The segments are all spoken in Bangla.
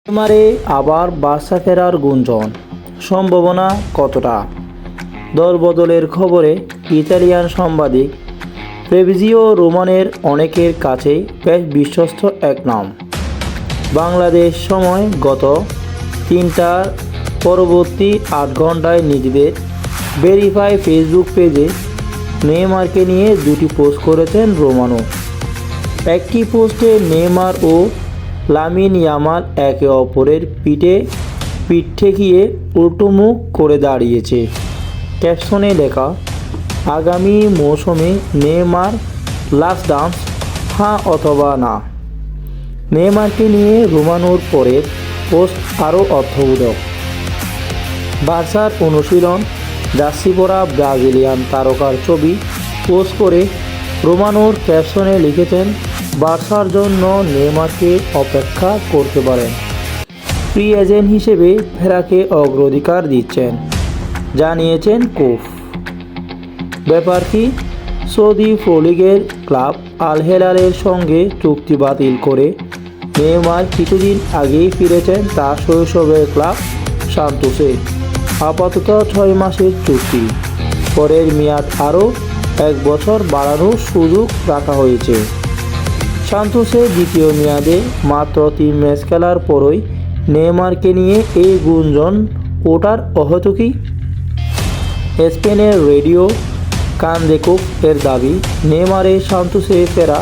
নেইমারে আবার বার্সা ফেরার গুঞ্জন, সম্ভাবনা কতটা? দলবদলের খবরে ইতালিয়ান সাংবাদিক ফেব্রিজিও রোমানের অনেকের কাছেই বেশ বিশ্বস্ত এক নাম। বাংলাদেশ সময় গত 3টার পরবর্তী 8 ঘন্টায় নিজেদের ভেরিফাই ফেসবুক পেজে নেইমারকে নিয়ে 2টি পোস্ট করেছেন রোমানো। একটি পোস্টে নেইমার ও লামিন ইয়ামাল একে অপরের পিঠ ঠেকিয়ে উল্টোমুখ করে দাঁড়িয়েছে। ক্যাপশনে লেখা, আগামী মৌসুমে নেইমার লাস্ট ডান্স, হ্যাঁ অথবা না। নেইমারকে নিয়ে রোমানোর পরের পোস্ট আরও অর্থবোধক। বার্সার অনুশীলন জার্সি পরা ব্রাজিলিয়ান তারকার ছবি পোস্ট করে রোমানোর ক্যাপশনে লিখেছেন, বার্সার জন্য নেইমারকে অপেক্ষা করতে পারেন, ফ্রি এজেন্ট হিসেবে ফেরাকে অগ্রাধিকার দিচ্ছেন, জানিয়েছেন কোচ। ব্যাপার কি? সৌদি প্রো লিগের ক্লাব আল হেলালের সঙ্গে চুক্তি বাতিল করে নেইমার কিছুদিন আগেই ফিরেছেন তার শৈশবের ক্লাব সান্তোসে। আপাতত 6 মাসের চুক্তি, পরের মেয়াদ আরও 1 বছর বাড়ানোর সুযোগ রাখা হয়েছে। সান্তোসে দ্বিতীয় মেয়াদে মাত্র 3 ম্যাচ খেলার পরই নেইমারকে নিয়ে এই গুঞ্জন ওঠার অহেতুকি? স্পেনের রেডিও কানদেকুপ এর দাবি, নেইমারের সান্তোসে ফেরা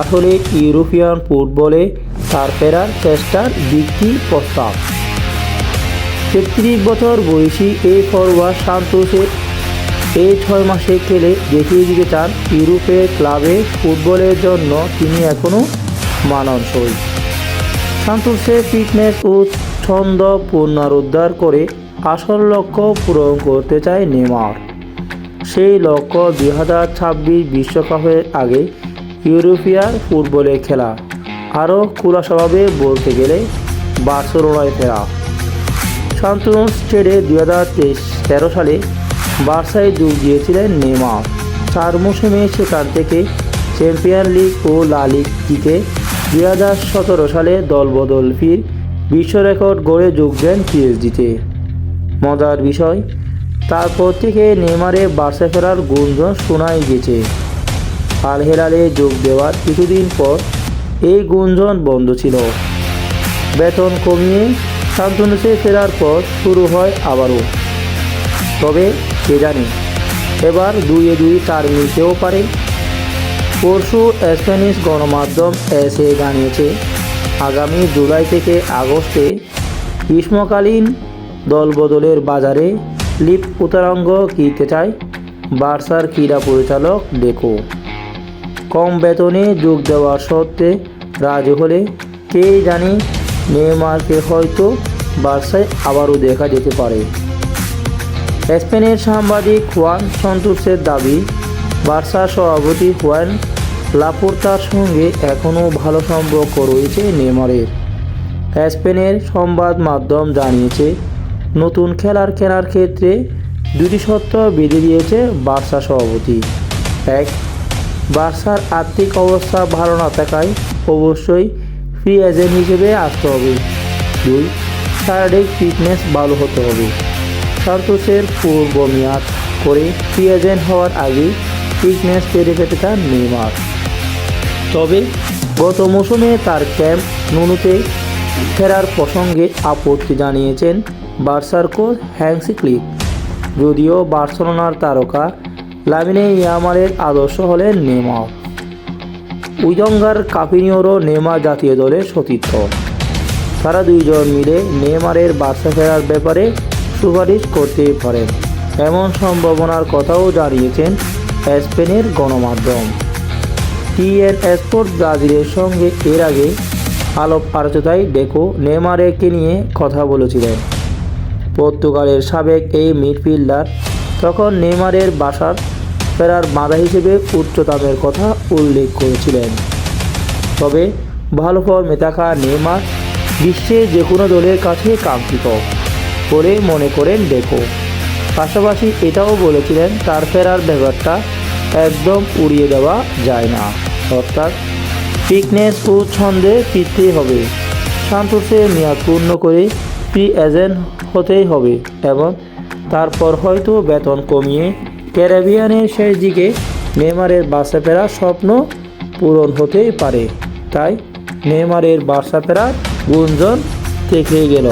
আসলে ইউরোপিয়ান ফুটবলে তার ফেরার চেষ্টার দিকটি প্রস্তাব। 33 বছর বয়সী এই ফরওয়ার্ড সান্তোসে এই 6 মাসে খেলে দেখিয়ে দিতে চান ইউরোপের ক্লাবে ফুটবলের জন্য তিনি এখনও মানানসই। সান্তোসের ফিটনেস ও ছন্দ পুনরুদ্ধার করে আসল লক্ষ্য পূরণ করতে চায় নেইমার। সেই লক্ষ্য 2026 বিশ্বকাপের আগে ইউরোপিয়ান ফুটবলে খেলা, আরও খোলাসাভাবে বলতে গেলে বার্সেলোনায় ফেরা। সান্তোস ছেড়ে 2013 সালে বার্সায় যোগ দিয়েছিলেন নেইমার। 4 মৌসুমে সেখান থেকে চ্যাম্পিয়ন লিগ ও লা লিগ জিতে 2017 সালে দলবদল ফির বিশ্ব রেকর্ড গড়ে যোগ দেন পিএসজিতে। মজার বিষয়, তারপর থেকে নেইমারের বার্সা ফেরার গুঞ্জন শোনাই গেছে। আল হেলালে যোগ দেওয়ার কিছুদিন পর এই গুঞ্জন বন্ধ ছিল। বেতন কমিয়ে সান্তোসে ফেরার পর শুরু হয় আবারও। তবে কে জানে, এবার 2-2 4 মিলতেও পারে। পরশু স্প্যানিশ গণমাধ্যম এসে জানিয়েছে, আগামী জুলাই থেকে আগস্টে গ্রীষ্মকালীন দলবদলের বাজারে লিপ উত্তরাঙ্গ কিনতে চায় বার্সার ক্রীড়া পরিচালক ডেকো। কম বেতনে যোগ দেওয়ার সত্ত্বে রাজি হলে কে জানে, নেইমারকে হয়তো বার্সায় আবারও দেখা যেতে পারে। স্পেনের সাংবাদিক হুয়ান সান্তোসের দাবি, বার্সার সভাপতি হুয়ান লাপোর্তার সঙ্গে এখনও ভালো সম্পর্ক রয়েছে নেইমারের। স্পেনের সংবাদ মাধ্যম জানিয়েছে, নতুন খেলার কেনার ক্ষেত্রে 2টি শর্ত বেঁধে দিয়েছে বার্সা সভাপতি। 1, বার্সার আর্থিক অবস্থা ভালো না থাকায় অবশ্যই ফ্রি এজেন্ট হিসেবে আসতে হবে। 2, শারীরিক ফিটনেস ভালো হতে হবে। সান্তোসের পূর্ব মেয়াদ করে ফ্রি এজেন্ট হওয়ার আগেই ফিটনেস পেরে পেতে চান নেইমার। তবে গত মৌসুমে তার ক্যাম্প নুতে ফেরার প্রসঙ্গে আপত্তি জানিয়েছেন বার্সার কোচ হ্যান্সি ফ্লিক। যদিও বার্সেলোনার তারকা লামিন ইয়ামালের আদর্শ হলেন নেইমার। উইঙ্গার কাফিনিওরও নেইমার জাতীয় দলের সতীর্থ। তারা 2 জন মিলে নেইমারের বার্সা ফেরার ব্যাপারে সুপারিশ করতেই পারেন, এমন সম্ভাবনার কথাও জানিয়েছেন স্পেনের গণমাধ্যম। টিএন স্পোর্ট ব্রাজিলের সঙ্গে এর আগে আলাপ আলোচনায় ডেকো নেইমারকে নিয়ে কথা বলেছিলেন। পর্তুগালের সাবেক এই মিডফিল্ডার তখন নেইমারের বার্সার ফেরার বাধা হিসেবে উচ্চ দামের কথা উল্লেখ করেছিলেন। তবে ভালো ফর্মে থাকা নেইমার বিশ্বের যে কোনো দলের কাছে কাঙ্ক্ষিত বলে মনে করেন ডেকো। পাশাপাশি এটাও বলেছিলেন, তার ফেরার ব্যাপারটা একদম উড়িয়ে দেওয়া যায় না, অর্থাৎ ফিটনেস ও ছন্দে ফিরতে হবে। সান্তোসের মেয়াদ পূর্ণ করে ফ্রি এজেন্ট হতেই হবে এবং তারপর হয়তো বেতন কমিয়ে ক্যারিবিয়ানের শেষ দিকে নেইমারের বার্সা ফেরার স্বপ্ন পূরণ হতেই পারে। তাই নেইমারের বার্সা ফেরার গুঞ্জন থেকেই গেল।